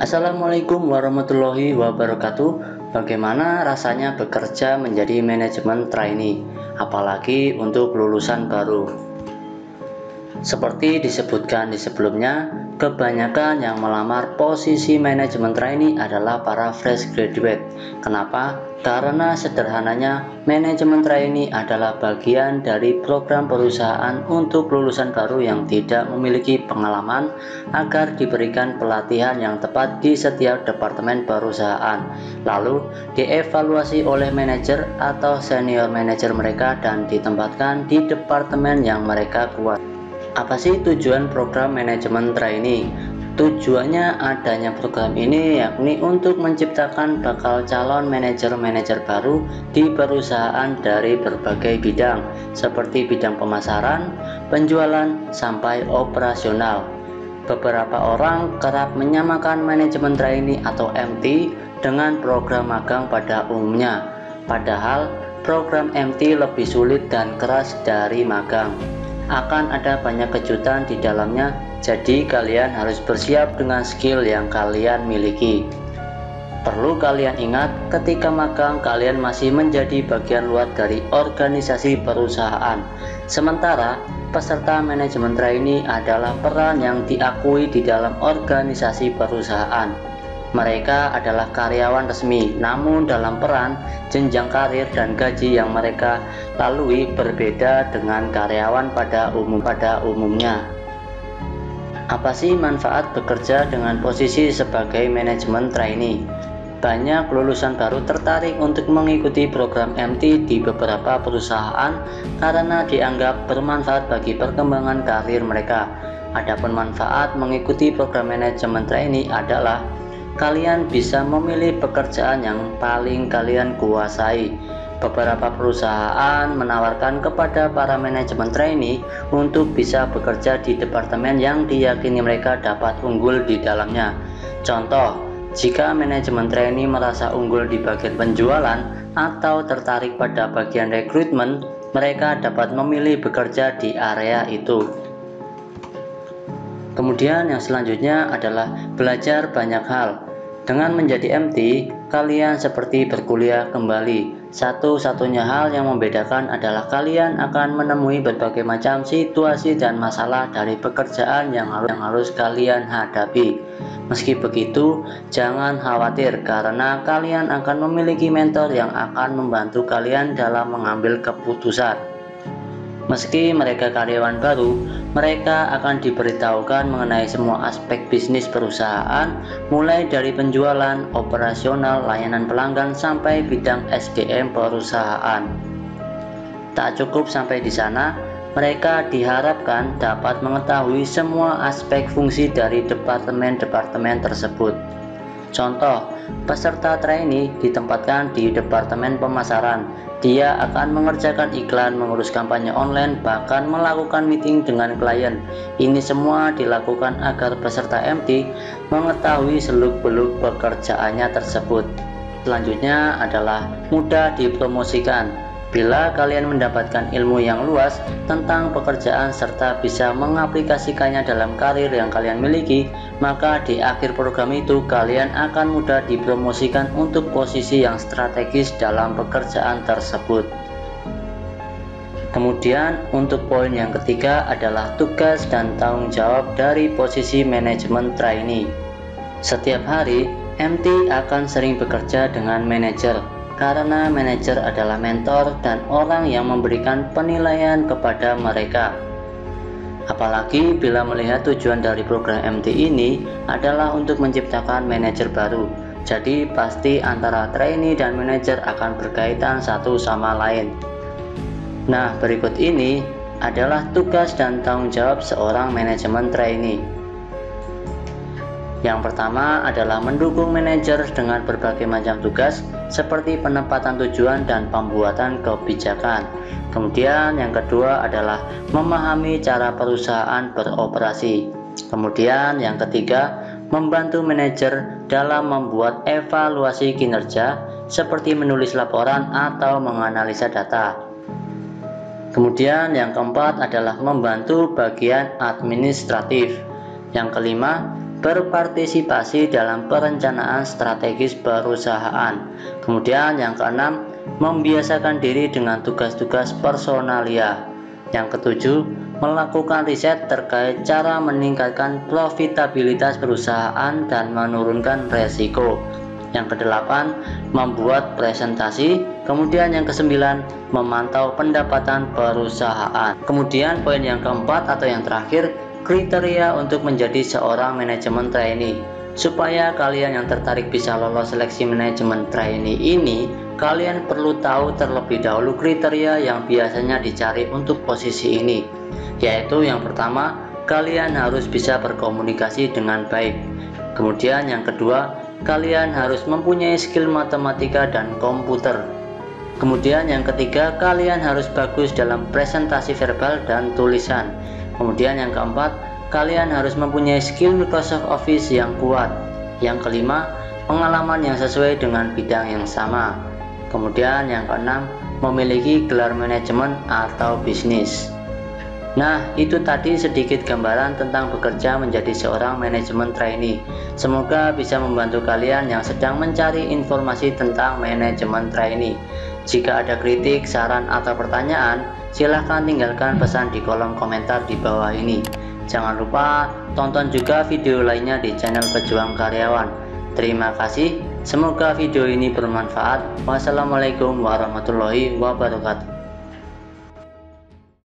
Assalamualaikum warahmatullahi wabarakatuh. Bagaimana rasanya bekerja menjadi manajemen trainee, apalagi untuk lulusan baru? Seperti disebutkan di sebelumnya, kebanyakan yang melamar posisi manajemen trainee adalah para fresh graduate. Kenapa? Karena sederhananya, manajemen trainee adalah bagian dari program perusahaan untuk lulusan baru yang tidak memiliki pengalaman agar diberikan pelatihan yang tepat di setiap departemen perusahaan. Lalu, dievaluasi oleh manajer atau senior manajer mereka dan ditempatkan di departemen yang mereka kuat. Apa sih tujuan program manajemen trainee? Tujuannya adanya program ini yakni untuk menciptakan bakal calon manajer-manajer baru di perusahaan dari berbagai bidang, seperti bidang pemasaran, penjualan, sampai operasional. Beberapa orang kerap menyamakan manajemen trainee atau MT dengan program magang pada umumnya, padahal program MT lebih sulit dan keras dari magang. Akan ada banyak kejutan di dalamnya, jadi kalian harus bersiap dengan skill yang kalian miliki. Perlu kalian ingat, ketika magang kalian masih menjadi bagian luar dari organisasi perusahaan. Sementara peserta manajemen trainee adalah peran yang diakui di dalam organisasi perusahaan. Mereka adalah karyawan resmi, namun dalam peran, jenjang karir, dan gaji yang mereka lalui berbeda dengan karyawan pada umumnya. Apa sih manfaat bekerja dengan posisi sebagai manajemen trainee? Banyak lulusan baru tertarik untuk mengikuti program MT di beberapa perusahaan karena dianggap bermanfaat bagi perkembangan karir mereka. Adapun manfaat mengikuti program manajemen trainee adalah kalian bisa memilih pekerjaan yang paling kalian kuasai. Beberapa perusahaan menawarkan kepada para manajemen trainee untuk bisa bekerja di departemen yang diyakini mereka dapat unggul di dalamnya. Contoh, jika manajemen trainee merasa unggul di bagian penjualan atau tertarik pada bagian rekrutmen, mereka dapat memilih bekerja di area itu. Kemudian yang selanjutnya adalah belajar banyak hal. Dengan menjadi MT, kalian seperti berkuliah kembali. Satu-satunya hal yang membedakan adalah kalian akan menemui berbagai macam situasi dan masalah dari pekerjaan yang harus kalian hadapi. Meski begitu, jangan khawatir karena kalian akan memiliki mentor yang akan membantu kalian dalam mengambil keputusan. Meski mereka karyawan baru, mereka akan diberitahukan mengenai semua aspek bisnis perusahaan, mulai dari penjualan, operasional, layanan pelanggan, sampai bidang SDM perusahaan. Tak cukup sampai di sana, mereka diharapkan dapat mengetahui semua aspek fungsi dari departemen-departemen tersebut. Contoh, peserta trainee ditempatkan di departemen pemasaran. Dia akan mengerjakan iklan, mengurus kampanye online, bahkan melakukan meeting dengan klien. Ini semua dilakukan agar peserta MT mengetahui seluk-beluk pekerjaannya tersebut. Selanjutnya adalah mudah dipromosikan. Bila kalian mendapatkan ilmu yang luas tentang pekerjaan serta bisa mengaplikasikannya dalam karir yang kalian miliki, maka di akhir program itu kalian akan mudah dipromosikan untuk posisi yang strategis dalam pekerjaan tersebut. Kemudian untuk poin yang ketiga adalah tugas dan tanggung jawab dari posisi manajemen trainee. Setiap hari, MT akan sering bekerja dengan manajer, karena manajer adalah mentor dan orang yang memberikan penilaian kepada mereka. Apalagi bila melihat tujuan dari program MT ini adalah untuk menciptakan manajer baru. Jadi pasti antara trainee dan manajer akan berkaitan satu sama lain. Nah, berikut ini adalah tugas dan tanggung jawab seorang manajemen trainee. Yang pertama adalah mendukung manajer dengan berbagai macam tugas seperti penempatan tujuan dan pembuatan kebijakan. Kemudian yang kedua adalah memahami cara perusahaan beroperasi. Kemudian yang ketiga, membantu manajer dalam membuat evaluasi kinerja seperti menulis laporan atau menganalisa data. Kemudian yang keempat adalah membantu bagian administratif. Yang kelima, berpartisipasi dalam perencanaan strategis perusahaan. Kemudian yang keenam, membiasakan diri dengan tugas-tugas personalia. Yang ketujuh, melakukan riset terkait cara meningkatkan profitabilitas perusahaan dan menurunkan resiko. Yang kedelapan, membuat presentasi. Kemudian yang kesembilan, memantau pendapatan perusahaan. Kemudian poin yang keempat atau yang terakhir, kriteria untuk menjadi seorang manajemen trainee. Supaya kalian yang tertarik bisa lolos seleksi manajemen trainee ini, kalian perlu tahu terlebih dahulu kriteria yang biasanya dicari untuk posisi ini. Yaitu yang pertama, kalian harus bisa berkomunikasi dengan baik. Kemudian yang kedua, kalian harus mempunyai skill matematika dan komputer. Kemudian yang ketiga, kalian harus bagus dalam presentasi verbal dan tulisan. Kemudian yang keempat, kalian harus mempunyai skill Microsoft Office yang kuat. Yang kelima, pengalaman yang sesuai dengan bidang yang sama. Kemudian yang keenam, memiliki gelar manajemen atau bisnis. Nah, itu tadi sedikit gambaran tentang bekerja menjadi seorang manajemen trainee. Semoga bisa membantu kalian yang sedang mencari informasi tentang manajemen trainee. Jika ada kritik, saran, atau pertanyaan, silahkan tinggalkan pesan di kolom komentar di bawah ini. Jangan lupa tonton juga video lainnya di channel Pejuang Karyawan. Terima kasih, semoga video ini bermanfaat. Wassalamualaikum warahmatullahi wabarakatuh.